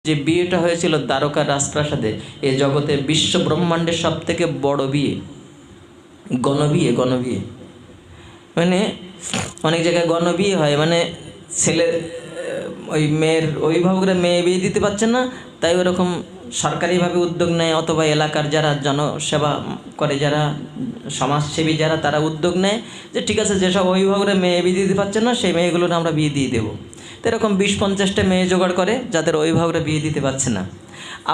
যে বিয়েটা হয়েছিল দ্বারকার রাজপ্রাসাদে, এ জগতের বিশ্ব ব্রহ্মাণ্ডের সব থেকে বড় বিয়ে, গণবিয়ে। মানে অনেক জায়গায় গণবিয়ে হয়, মানে ছেলে ওই মেয়ের অভিভাবকরা মেয়ে বিয়ে দিতে পারছেন না, তাই ওরকম সরকারিভাবে উদ্যোগ নেয়, অথবা এলাকার যারা জনসেবা করে, যারা সমাজসেবী যারা, তারা উদ্যোগ নেয় যে ঠিক আছে, যেসব অভিভাবকরা মেয়ে বিয়ে দিতে পারছেন না সেই মেয়েগুলোর আমরা বিয়ে দিয়ে দেবো। তো এরকম 20-50টা মেয়ে জোগাড় করে যাদের অভিভাবকরা বিয়ে দিতে পারছে না।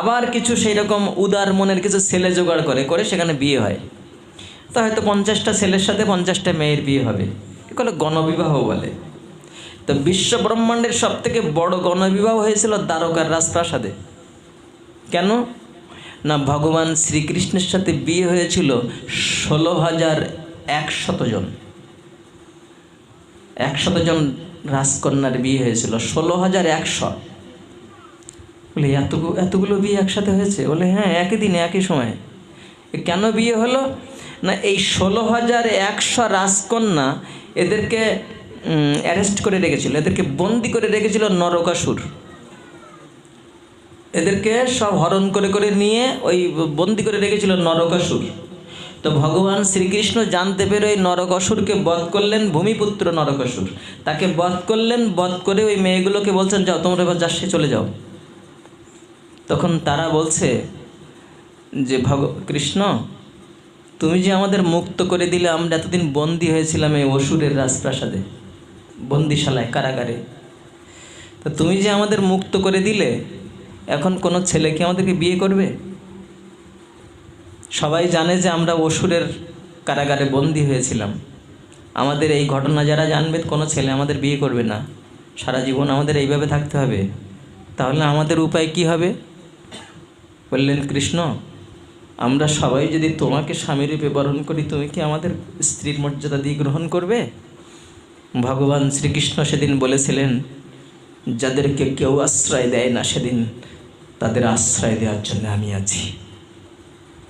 আবার কিছু সেই রকম উদার মনের কিছু ছেলে জোগাড় করে সেখানে বিয়ে হয়। তো হয়তো 50টা ছেলের সাথে 50টা মেয়ের বিয়ে হবে, এগুলো গণবিবাহ বলে। তো বিশ্ব ব্রহ্মাণ্ডের সব থেকে বড় গণবিবাহ হয়েছিল দ্বারকার রাজপ্রাসাদে। কেন না, ভগবান শ্রীকৃষ্ণের সাথে বিয়ে হয়েছিল 16,100 জন। 100 জন রাজকন্যার বিয়ে হয়েছিল, 16,100। বলে এতগুলো বিয়ে একসাথে হয়েছে? বলে হ্যাঁ, একই দিনে একই সময়। কেন বিয়ে হলো না, এই 16,100 রাজকন্যা এদেরকে অ্যারেস্ট করে রেখেছিল, এদেরকে বন্দি করে রেখেছিল নরকাসুর। এদেরকে সব হরণ করে নিয়ে ওই বন্দি করে রেখেছিল নরকাসুর। তো ভগবান শ্রীকৃষ্ণ জানতে পেরে ওই নরকাসুরকে বধ করলেন, ভূমিপুত্র নরকাসুর তাকে বধ করলেন। বধ করে ওই মেয়েগুলোকে বলছেন, যাও তোমরা এবার যাচ্ছে চলে যাও। তখন তারা বলছে যে কৃষ্ণ, তুমি যে আমাদের মুক্ত করে দিলে, আমরা এতদিন বন্দী হয়েছিলাম এই অসুরের রাজপ্রাসাদে, বন্দিশালায়, কারাগারে। তো তুমি যে আমাদের মুক্ত করে দিলে, এখন কোনো ছেলে কি আমাদেরকে বিয়ে করবে? সবাই জানে যে আমরা অসুরের কারাগারে বন্দী হয়েছিলাম। আমাদের এই ঘটনা যারা জানবে, কোনো ছেলে আমাদের বিয়ে করবে না, সারা জীবন আমাদের এইভাবে থাকতে হবে। তাহলে আমাদের উপায় কি হবে? বললেন কৃষ্ণ, আমরা সবাই যদি তোমাকে স্বামীরূপে বরণ করি, তুমি কি আমাদের স্ত্রীর মর্যাদা দিয়ে গ্রহণ করবে? ভগবান শ্রীকৃষ্ণ সেদিন বলেছিলেন, যাদেরকে কেউ আশ্রয় দেয় না সেদিন তাদের আশ্রয় দেওয়ার জন্য আমি আছি।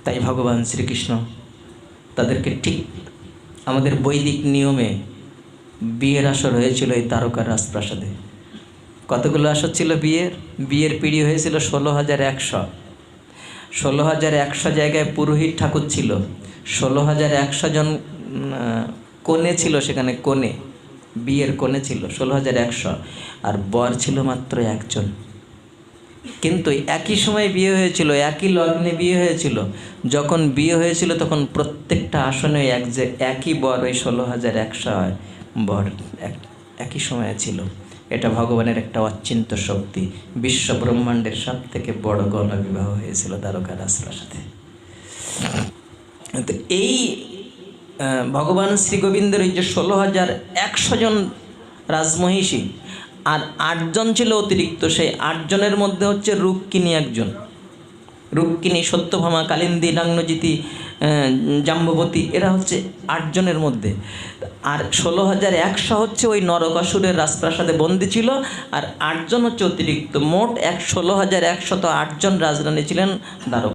তাই ভগবান শ্রীকৃষ্ণ তাদেরকে ঠিক আমাদের বৈদিক নিয়মে বিয়ের আসর হয়েছিল এই দ্বারকার রাজপ্রাসাদে। কতগুলো আসর ছিল বিয়ের পিঁড়ি হয়েছিল 16,100। 16,100 জায়গায় পুরোহিত ঠাকুর ছিল, 16,100 জন কনে ছিল সেখানে, কনে, বিয়ের কনে ছিল 16,100, আর বর ছিল মাত্র একজন। কিন্তু একই সময় বিয়ে হয়েছিল, একই লগ্নে বিয়ে হয়েছিল। যখন বিয়ে হয়েছিল তখন প্রত্যেকটা আসনে একই বর, ওই 16,100 বর একই সময়ে ছিল। এটা ভগবানের একটা অচিন্ত শক্তি। বিশ্ব ব্রহ্মাণ্ডের সব থেকে বড় গণবিবাহ হয়েছিল দ্বারকা রাজপ্রাসাদে। তো এই ভগবান শ্রী গোবিন্দের ওই যে 16,100 জন রাজমহিষী, আর 8 জন ছিল অতিরিক্ত। সেই 8 জনের মধ্যে হচ্ছে রুক্মিণী একজন, রুক্মিণী, সত্যভামা, কালিন্দী, নাগ্নজিতি, জাম্ববতী, এরা হচ্ছে 8 জনের মধ্যে। আর 16,100 হচ্ছে ওই নরকাসুরের রাজপ্রাসাদে বন্দী ছিল, আর 8 জন হচ্ছে অতিরিক্ত। মোট 16,100 তো 8 জন রাজরানী ছিলেন দ্বারকা।